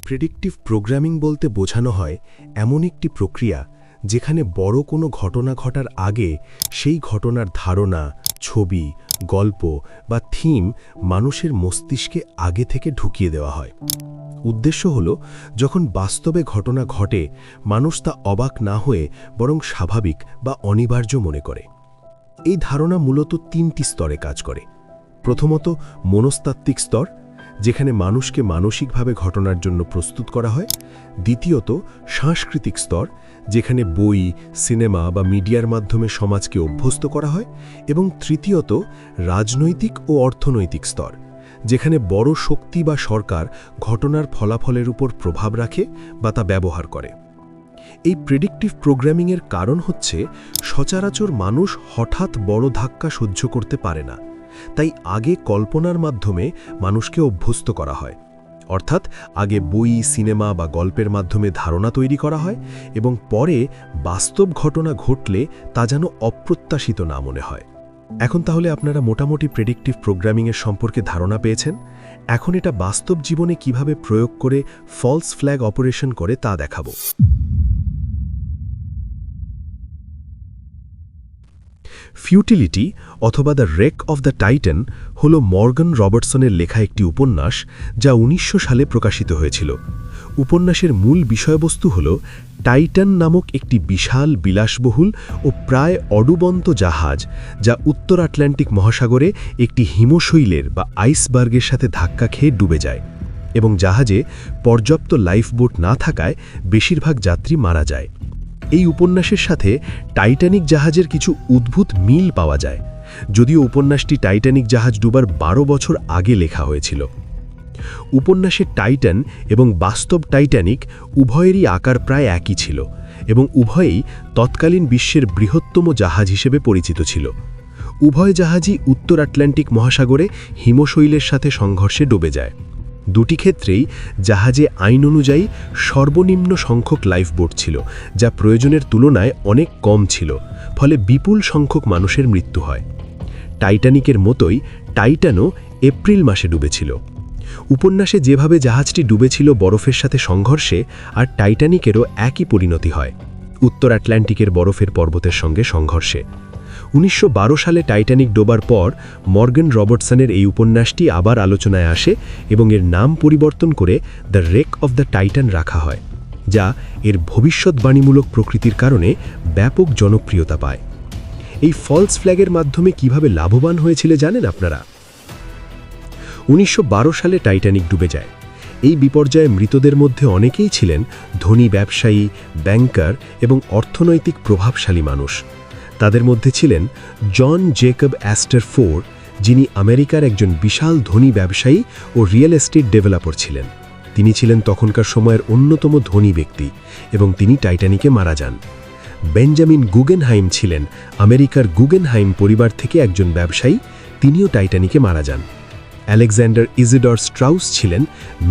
Predictive programming বলতে বোঝানো হয় এমন একটি প্রক্রিয়া যেখানে বড় কোনো ঘটনা ঘটার আগে সেই ঘটনার ধারণা, ছবি, গল্প বা থিম মানুষের মস্তিষ্কে আগে থেকে ঢুকিয়ে দেওয়া হয়। উদ্দেশ্য হল, যখন বাস্তবে ঘটনা ঘটে মানুষ তা অবাক না হয়ে বরং স্বাভাবিক বা অনিবার্য মনে করে। এই ধারণা মূলত 3টি স্তরে কাজ করে। প্রথমত, মনস্তাত্ত্বিক স্তর, যেখানে মানুষকে মানসিকভাবে ঘটনার জন্য প্রস্তুত করা হয়। দ্বিতীয়ত, সাংস্কৃতিক স্তর, যেখানে বই, সিনেমা বা মিডিয়ার মাধ্যমে সমাজকে অভ্যস্ত করা হয়। এবং তৃতীয়ত, রাজনৈতিক ও অর্থনৈতিক স্তর, যেখানে বড় শক্তি বা সরকার ঘটনার ফলাফলের উপর প্রভাব রাখে বা তা ব্যবহার করে। এই প্রেডিক্টিভ প্রোগ্রামিংয়ের কারণ হচ্ছে, সচরাচর মানুষ হঠাৎ বড় ধাক্কা সহ্য করতে পারে না, তাই আগে কল্পনার মাধ্যমে মানুষকে অভ্যস্ত করা হয়। অর্থাৎ আগে বই, সিনেমা বা গল্পের মাধ্যমে ধারণা তৈরি করা হয় এবং পরে বাস্তব ঘটনা ঘটলে তা যেন অপ্রত্যাশিত না মনে হয়। এখন তাহলে আপনারা মোটামুটি প্রেডিক্টিভ প্রোগ্রামিংয়ের সম্পর্কে ধারণা পেয়েছেন। এখন এটা বাস্তব জীবনে কিভাবে প্রয়োগ করে ফলস ফ্ল্যাগ অপারেশন করে তা দেখাবো। ফিউটিলিটি অথবা the rake of the Titan হল মর্গান রবার্টসনের লেখা একটি উপন্যাস, যা 1900 সালে প্রকাশিত হয়েছিল। উপন্যাসের মূল বিষয়বস্তু হল টাইটান নামক একটি বিশাল, বিলাসবহুল ও প্রায় অডুবন্ত জাহাজ, যা উত্তর আটলান্টিক মহাসাগরে একটি হিমশৈলের বা আইসবার্গের সাথে ধাক্কা খেয়ে ডুবে যায় এবং জাহাজে পর্যাপ্ত লাইফবোট না থাকায় বেশিরভাগ যাত্রী মারা যায়। এই উপন্যাসের সাথে টাইটানিক জাহাজের কিছু উদ্ভূত মিল পাওয়া যায়, যদিও উপন্যাসটি টাইটানিক জাহাজ ডুবার 12 বছর আগে লেখা হয়েছিল। উপন্যাসের টাইটান এবং বাস্তব টাইটানিক উভয়েরই আকার প্রায় একই ছিল এবং উভয়েই তৎকালীন বিশ্বের বৃহত্তম জাহাজ হিসেবে পরিচিত ছিল। উভয় জাহাজই উত্তর আটলান্টিক মহাসাগরে হিমশৈলের সাথে সংঘর্ষে ডুবে যায়। দুটি ক্ষেত্রেই জাহাজে আইন অনুযায়ী সর্বনিম্ন সংখ্যক লাইফবোট ছিল, যা প্রয়োজনের তুলনায় অনেক কম ছিল, ফলে বিপুল সংখ্যক মানুষের মৃত্যু হয়। টাইটানিকের মতোই টাইটানও এপ্রিল মাসে ডুবেছিল। উপন্যাসে যেভাবে জাহাজটি ডুবেছিল বরফের সাথে সংঘর্ষে, আর টাইটানিকেরও একই পরিণতি হয়, উত্তর আটলান্টিকের বরফের পর্বতের সঙ্গে সংঘর্ষে। 1912 সালে টাইটানিক ডোবার পর মর্গান রবার্টসনের এই উপন্যাসটি আবার আলোচনায় আসে এবং এর নাম পরিবর্তন করে the rake of the Titan রাখা হয়, যা এর ভবিষ্যৎবাণীমূলক প্রকৃতির কারণে ব্যাপক জনপ্রিয়তা পায়। এই ফলস ফ্ল্যাগের মাধ্যমে কিভাবে লাভবান হয়েছিল জানেন আপনারা? 1912 সালে টাইটানিক ডুবে যায়। এই বিপর্যয়ে মৃতদের মধ্যে অনেকেই ছিলেন ধনী ব্যবসায়ী, ব্যাংকার এবং অর্থনৈতিক প্রভাবশালী মানুষ। তাদের মধ্যে ছিলেন জন জেকব অ্যাস্টার ফোর, যিনি আমেরিকার একজন বিশাল ধনী ব্যবসায়ী ও রিয়েল এস্টেট ডেভেলপার ছিলেন। তিনি ছিলেন তখনকার সময়ের অন্যতম ধনী ব্যক্তি এবং তিনি টাইটানিকে মারা যান। বেঞ্জামিন গুগেনহাইম ছিলেন আমেরিকার গুগেনহাইম পরিবার থেকে একজন ব্যবসায়ী, তিনিও টাইটানিকে মারা যান। আলেকজান্ডার ইজিডর স্ট্রাউস ছিলেন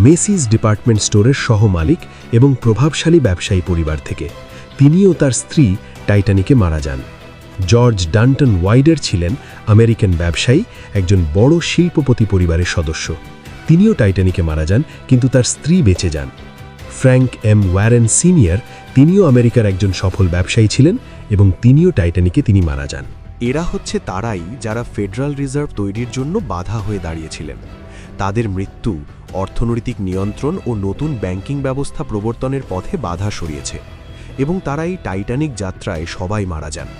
মেসিস ডিপার্টমেন্ট স্টোরের সহমালিক এবং প্রভাবশালী ব্যবসায়ী পরিবার থেকে, তিনিও তার স্ত্রী টাইটানিকে মারা যান। জর্জ ডান্টন ওয়াইডার ছিলেন আমেরিকান ব্যবসায়ী, একজন বড় শিল্পপতি পরিবারের সদস্য, তিনিও টাইটানিকে মারা যান, কিন্তু তার স্ত্রী বেঁচে যান। ফ্র্যাঙ্ক এম ওয়ারেন সিনিয়র, তিনিও আমেরিকার একজন সফল ব্যবসায়ী ছিলেন এবং তিনিও টাইটানিকে মারা যান। এরা হচ্ছে তারাই যারা ফেডারেল রিজার্ভ তৈরির জন্য বাধা হয়ে দাঁড়িয়েছিলেন। তাদের মৃত্যু অর্থনৈতিক নিয়ন্ত্রণ ও নতুন ব্যাংকিং ব্যবস্থা প্রবর্তনের পথে বাধা সরিয়েছে এবং তারা এই টাইটানিক যাত্রায় সবাই মারা যান।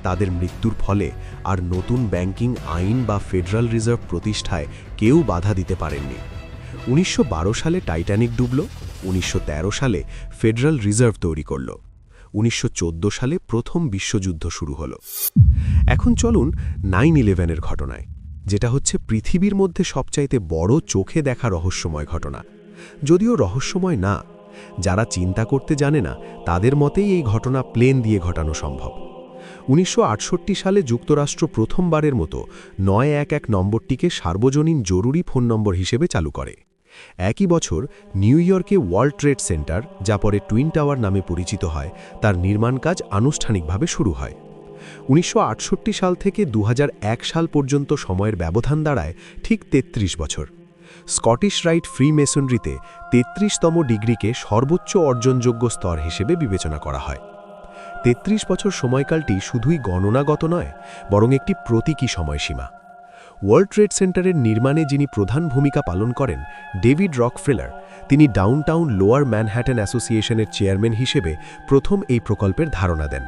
তাদের মৃত্যুর ফলে আর নতুন ব্যাংকিং আইন বা ফেডারেল রিজার্ভ প্রতিষ্ঠায় কেউ বাধা দিতে পারেননি। 1912 সালে টাইটানিক ডুবল, 1913 সালে ফেডারেল রিজার্ভ তৈরি করল, 1914 সালে প্রথম বিশ্বযুদ্ধ শুরু হলো। এখন চলুন 9/11-এর ঘটনায়, যেটা হচ্ছে পৃথিবীর মধ্যে সবচাইতে বড় চোখে দেখা রহস্যময় ঘটনা। যদিও রহস্যময় না, যারা চিন্তা করতে জানে না তাদের মতেই এই ঘটনা প্লেন দিয়ে ঘটানো সম্ভব। 1968 সালে যুক্তরাষ্ট্র প্রথমবারের মতো 911 নম্বরটিকে সার্বজনীন জরুরি ফোন নম্বর হিসেবে চালু করে। একই বছর নিউ ইয়র্কে ওয়ার্ল্ড ট্রেড সেন্টার, যা পরে টুইন টাওয়ার নামে পরিচিত হয়, তার নির্মাণ কাজ আনুষ্ঠানিকভাবে শুরু হয়। 1968 সাল থেকে 2001 সাল পর্যন্ত সময়ের ব্যবধান দাঁড়ায় ঠিক 33 বছর। স্কটিশ রাইট ফ্রি মেসনরিতে ৩৩তম ডিগ্রিকে সর্বোচ্চ অর্জনযোগ্য স্তর হিসেবে বিবেচনা করা হয়। ৩৩ বছর সময়কালটি শুধুই গণনাগত নয়, বরং একটি প্রতীকী সময়সীমা। ওয়ার্ল্ড ট্রেড সেন্টারের নির্মাণে যিনি প্রধান ভূমিকা পালন করেন, ডেভিড রকফেলার, তিনি ডাউনটাউন লোয়ার ম্যানহ্যাটন অ্যাসোসিয়েশনের চেয়ারম্যান হিসেবে প্রথম এই প্রকল্পের ধারণা দেন।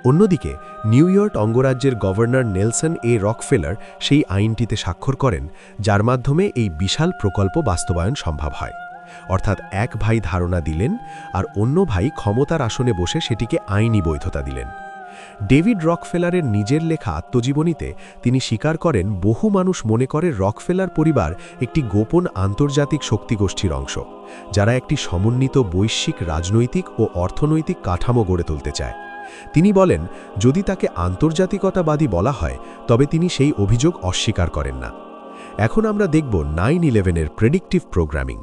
অন্যদিকে নিউ ইয়র্ক অঙ্গরাজ্যের গভর্নর নেলসন এ রকফেলার সেই আইনটিতে স্বাক্ষর করেন, যার মাধ্যমে এই বিশাল প্রকল্প বাস্তবায়ন সম্ভব হয়। অর্থাৎ এক ভাই ধারণা দিলেন আর অন্য ভাই ক্ষমতার আসনে বসে সেটিকে আইনি বৈধতা দিলেন। ডেভিড রকফেলারের নিজের লেখা আত্মজীবনীতে তিনি স্বীকার করেন, বহু মানুষ মনে করে রকফেলার পরিবার একটি গোপন আন্তর্জাতিক শক্তিগোষ্ঠীর অংশ, যারা একটি সমন্বিত বৈশ্বিক রাজনৈতিক ও অর্থনৈতিক কাঠামো গড়ে তুলতে চায়। তিনি বলেন, যদি তাকে আন্তর্জাতিকতাবাদী বলা হয় তবে তিনি সেই অভিযোগ অস্বীকার করেন না। এখন আমরা দেখব 9/11-এর প্রেডিক্টিভ প্রোগ্রামিং।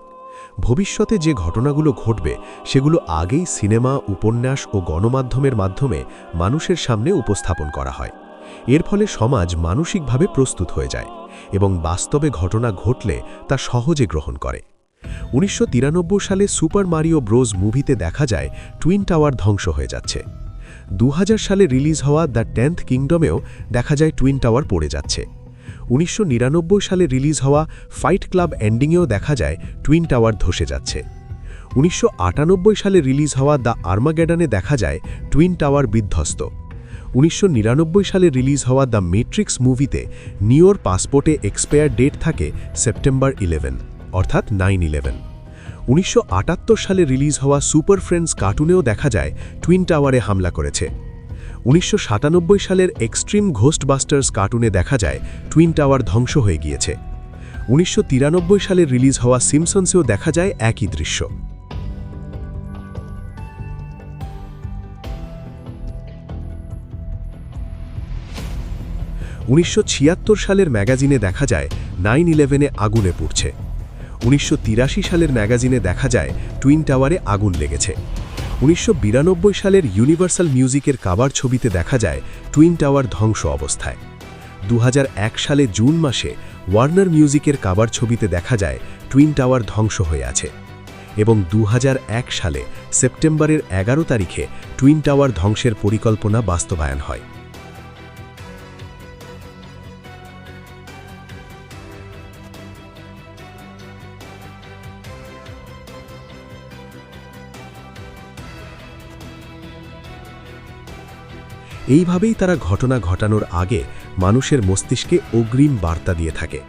ভবিষ্যতে যে ঘটনাগুলো ঘটবে সেগুলো আগেই সিনেমা, উপন্যাস ও গণমাধ্যমের মাধ্যমে মানুষের সামনে উপস্থাপন করা হয়। এর ফলে সমাজ মানসিকভাবে প্রস্তুত হয়ে যায় এবং বাস্তবে ঘটনা ঘটলে তা সহজে গ্রহণ করে। 1993 সালে সুপার মারিও ব্রোস মুভিতে দেখা যায় টুইন টাওয়ার ধ্বংস হয়ে যাচ্ছে। 2000 সালে রিলিজ হওয়া দ্য 10th কিংডমেও দেখা যায় টুইন টাওয়ার পড়ে যাচ্ছে। 1999 সালে রিলিজ হওয়া ফাইট ক্লাব এন্ডিংয়েও দেখা যায় টুইন টাওয়ার ধসে যাচ্ছে। 1998 সালে রিলিজ হওয়া দ্য আর্মাগেডনে দেখা যায় টুইন টাওয়ার বিধ্বস্ত। 1999 সালে রিলিজ হওয়া দ্য ম্যাট্রিক্স মুভিতে নিওর পাসপোর্টে এক্সপায়ার ডেট থাকে সেপ্টেম্বর 11, অর্থাৎ 9/11। 1978 সালে রিলিজ হওয়া সুপার ফ্রেন্ডস কার্টুনেও দেখা যায় টুইন টাওয়ারে হামলা করেছে। 1997 সালের এক্সট্রিম ঘোস্টবাস্টার্স কার্টুনে দেখা যায় টুইন টাওয়ার ধ্বংস হয়ে গিয়েছে। 1993 সালে রিলিজ হওয়া সিম্পসন্সেও দেখা যায় একই দৃশ্য। সালের ম্যাগাজিনে দেখা যায় 9/11-এ আগুনে পুড়ছে। 1983 সালের ম্যাগাজিনে দেখা যায় টুইন টাওয়ারে আগুন লেগেছে। 1992 সালের ইউনিভার্সাল মিউজিকের কাভার ছবিতে দেখা যায় টুইন টাওয়ার ধ্বংস অবস্থায়। 2001 সালে জুন মাসে ওয়ার্নার মিউজিকের কাভার ছবিতে দেখা যায় টুইন টাওয়ার ধ্বংস হয়ে আছে। এবং 2001 সালে সেপ্টেম্বরের 11 তারিখে টুইন টাওয়ার ধ্বংসের পরিকল্পনা বাস্তবায়ন হয়। এইভাবেই তারা ঘটনা ঘটানোর আগে মানুষের মস্তিষ্কে অগ্রিম বার্তা দিয়ে থাকে।